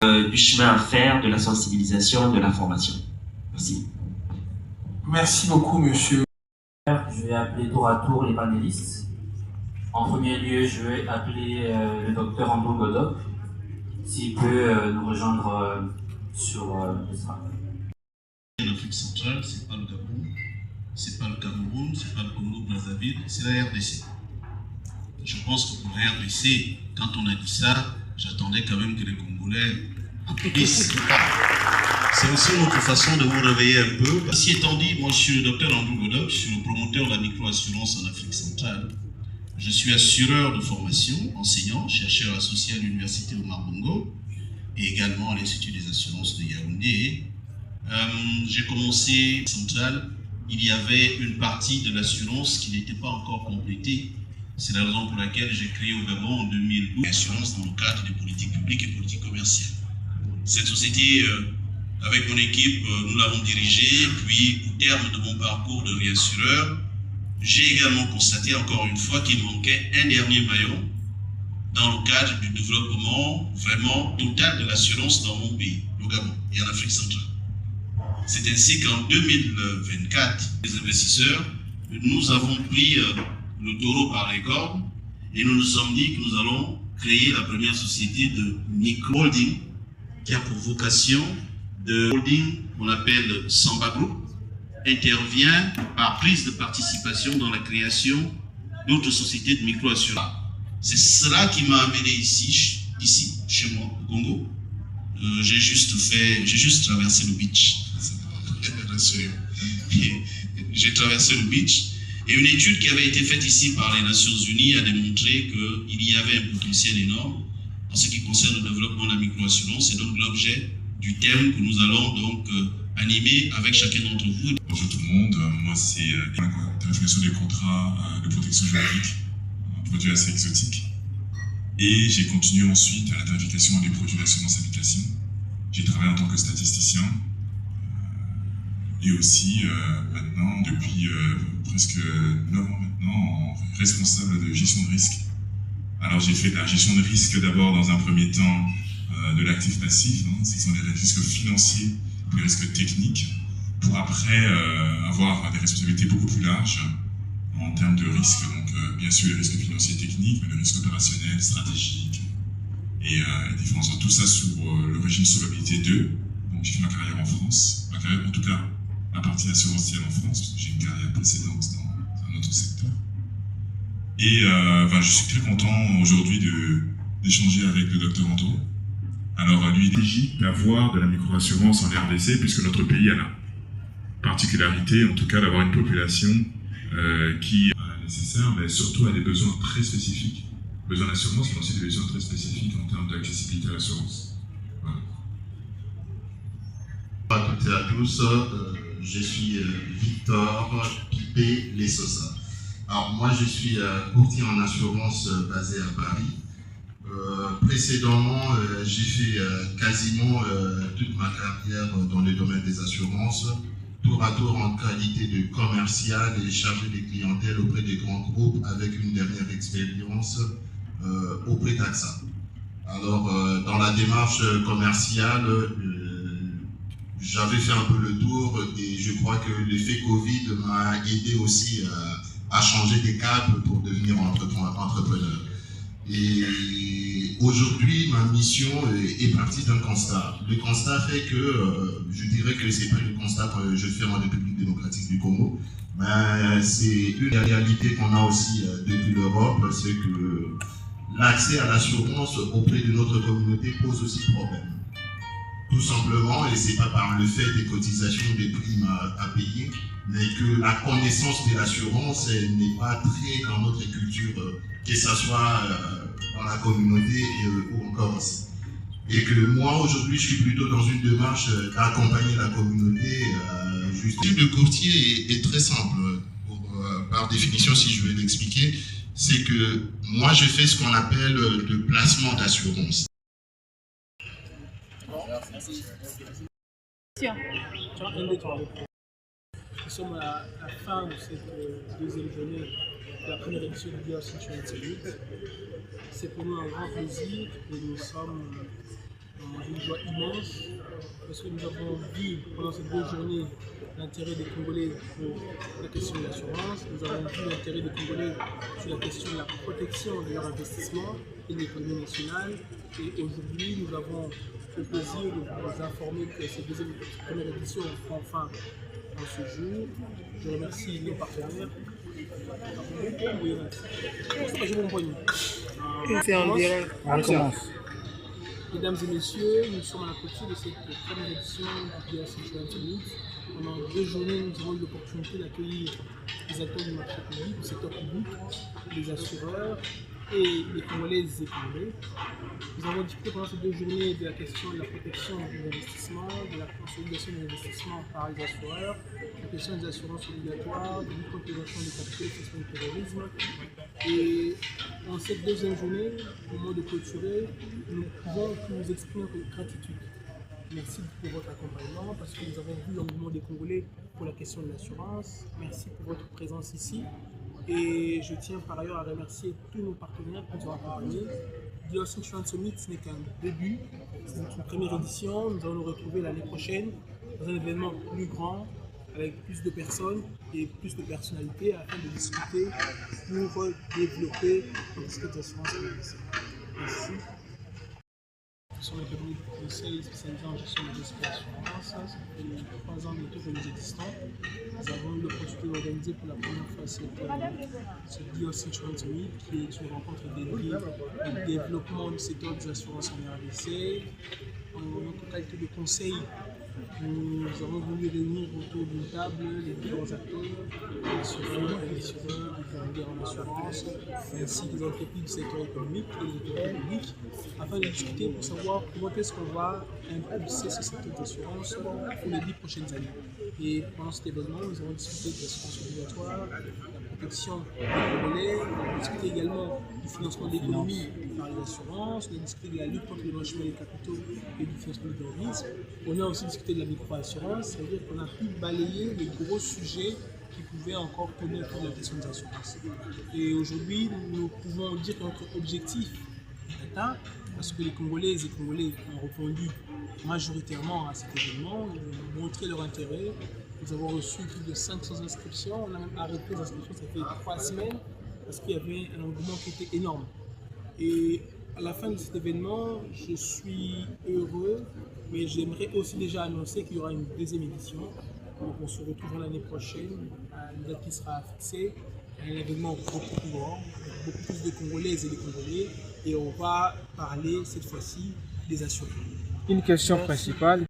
du chemin à faire, de la sensibilisation, de la formation. Merci. Merci beaucoup, monsieur. Je vais appeler tour à tour les panélistes. En premier lieu, je vais appeler le docteur Andrew Godop, s'il peut nous rejoindre sur l'estrade. L'Afrique centrale, c'est pas le Gabon, c'est pas le Cameroun, c'est pas le Congo-Brazzaville, c'est la RDC. Je pense que pour la RDC, quand on a dit ça, j'attendais quand même que les Congolais applaudissent. C'est aussi notre façon de vous réveiller un peu. Ceci étant dit, moi je suis le docteur Andrew Godop, je suis le promoteur de la microassurance en Afrique centrale. Je suis assureur de formation, enseignant, chercheur associé à l'université Omar Bongo et également à l'Institut des assurances de Yaoundé. J'ai commencé centrale, il y avait une partie de l'assurance qui n'était pas encore complétée. C'est la raison pour laquelle j'ai créé au Gabon en 2012 l'assurance dans le cadre des politiques publiques et politiques commerciales. Cette société, avec mon équipe, nous l'avons dirigée, puis au terme de mon parcours de réassureur, j'ai également constaté encore une fois qu'il manquait un dernier maillon dans le cadre du développement vraiment total de l'assurance dans mon pays, le Gabon et en Afrique centrale. C'est ainsi qu'en 2024, les investisseurs, nous avons pris le taureau par les cornes et nous nous sommes dit que nous allons créer la première société de micro-holding qui a pour vocation de holding qu'on appelle Samba Group, intervient par prise de participation dans la création d'autres sociétés de micro-assurance. C'est cela qui m'a amené ici, chez moi, au Congo. J'ai juste traversé le beach. J'ai traversé le beach. Et une étude qui avait été faite ici par les Nations Unies a démontré qu'il y avait un potentiel énorme en ce qui concerne le développement de la microassurance. C'est donc l'objet du thème que nous allons donc animer avec chacun d'entre vous. Bonjour tout le monde, moi c'est la tarification des contrats de protection juridique, un produit assez exotique. Et j'ai continué ensuite à la tarification des produits d'assurance habitation. J'ai travaillé en tant que statisticien et aussi maintenant, depuis presque 9 ans maintenant, responsable de gestion de risque. Alors j'ai fait de la gestion de risque d'abord dans un premier temps de l'actif passif, ce sont les risques financiers, les risques techniques, pour après avoir des responsabilités beaucoup plus larges en termes de risques, donc bien sûr les risques financiers et techniques, mais les risques opérationnels, stratégiques et différents autres. Tout ça sous le régime solvabilité 2. Donc j'ai fait ma carrière en France, ma carrière en tout cas la partie assurantielle en France, parce que j'ai une carrière précédente dans un autre secteur. Et je suis très content aujourd'hui d'échanger avec le docteur Anto. Alors lui, il d'avoir de la microassurance en RDC, puisque notre pays a la particularité, en tout cas, d'avoir une population qui est nécessaire, mais surtout a des besoins très spécifiques. Besoin d'assurance, mais aussi des besoins très spécifiques en termes d'accessibilité à l'assurance. Voilà. Bonjour à toutes et à tous, je suis Victor Pipé Lessosa. Alors moi je suis courtier en assurance basé à Paris. Précédemment, j'ai fait quasiment toute ma carrière dans le domaine des assurances, tour à tour en qualité de commercial et chargé des clientèles auprès des grands groupes, avec une dernière expérience auprès d'AXA. Alors, dans la démarche commerciale, j'avais fait un peu le tour et je crois que l'effet Covid m'a aidé aussi à changer des caps pour devenir entrepreneur. Et aujourd'hui, ma mission est partie d'un constat. Le constat fait que, je dirais que c'est pas le constat que je fais en République démocratique du Congo, mais c'est une réalité qu'on a aussi depuis l'Europe, c'est que l'accès à l'assurance auprès de notre communauté pose aussi problème. Tout simplement, et c'est pas par le fait des cotisations, des primes à payer, mais que la connaissance de l'assurance n'est pas très dans notre culture, que ce soit dans la communauté ou encore ici. Et que moi, aujourd'hui, je suis plutôt dans une démarche d'accompagner la communauté. Le type de courtier est très simple, par définition, si je vais l'expliquer, c'est que moi, je fais ce qu'on appelle le placement d'assurance. Nous sommes à la fin de cette deuxième journée de la première édition du Girls Insurance Summit. C'est pour nous un grand plaisir et nous sommes dans une joie immense parce que nous avons vu pendant ces 2 journées l'intérêt des Congolais pour la question de l'assurance, nous avons vu l'intérêt des Congolais sur la question de la protection de leur investissement et de l'économie nationale. Et aujourd'hui, nous avons le plaisir de vous informer que cette première édition prend fin en ce jour. Je remercie nos partenaires. C'est en direct. On commence. Mesdames et messieurs, nous sommes à la clôture de cette première édition du DRC Insurance Summit. Pendant 2 journées, nous avons eu l'opportunité d'accueillir les acteurs du marché public, du secteur public, les assureurs et les Congolaises et Congolais. Nous avons discuté pendant ces 2 journées de la question de la protection des investissements, de la consolidation des investissements par les assureurs, la question des assurances obligatoires, de la lutte contre l'évasion des capitaux et la question du terrorisme. Et en cette 2e journée, au moment de clôturer, nous pouvons nous exprimer notre gratitude. Merci pour votre accompagnement parce que nous avons vu l'engouement des Congolais pour la question de l'assurance. Merci pour votre présence ici. Et je tiens par ailleurs à remercier tous nos partenaires qui nous ont accompagnés. DRC Insurance Summit, ce n'est qu'un début, c'est une première édition. Nous allons nous retrouver l'année prochaine dans un événement plus grand, avec plus de personnes et plus de personnalités afin de discuter pour développer l'industrie des assurances. Merci. Nous sommes les cabinets de conseil spécialisés en gestion des risques d'assurance. Ça fait 3 ans bientôt que nous existons. Nous avons eu l'opportunité d'organiser pour la première fois ce DRC Insurance Summit, qui est une rencontre dédiée au développement du secteur des assurances en RDC. En notre qualité de conseil, nous avons voulu réunir autour d'une table les différents acteurs, les assureurs, les intermédiaires en assurance, ainsi que les entreprises du secteur économique et les autorités publiques, afin de discuter pour savoir comment est-ce qu'on va impulser ce secteur d'assurance pour les 10 prochaines années. Et pendant cet événement, nous avons discuté de l'assurance obligatoire, la protection des Congolais, on a discuté également du financement de l'économie par les assurances, on a discuté de la lutte contre le blanchiment des capitaux et du financement du terrorisme. On a aussi discuté de la micro-assurance, c'est-à-dire qu'on a pu balayer les gros sujets qui pouvaient encore tourner autour de la question des assurances. Et aujourd'hui, nous pouvons dire que notre objectif est atteint parce que les Congolaises et Congolais ont répondu majoritairement à cet événement, ils ont montré leur intérêt. Nous avons reçu plus de 500 inscriptions, on a même arrêté les inscriptions, ça fait 3 semaines, parce qu'il y avait un engouement qui était énorme. Et à la fin de cet événement, je suis heureux, mais j'aimerais aussi déjà annoncer qu'il y aura une 2e édition. Donc on se retrouvera l'année prochaine, à une date qui sera fixée, un événement beaucoup plus grand, avec beaucoup plus de Congolaises et de Congolais, et on va parler cette fois-ci des assurés. Une question principale.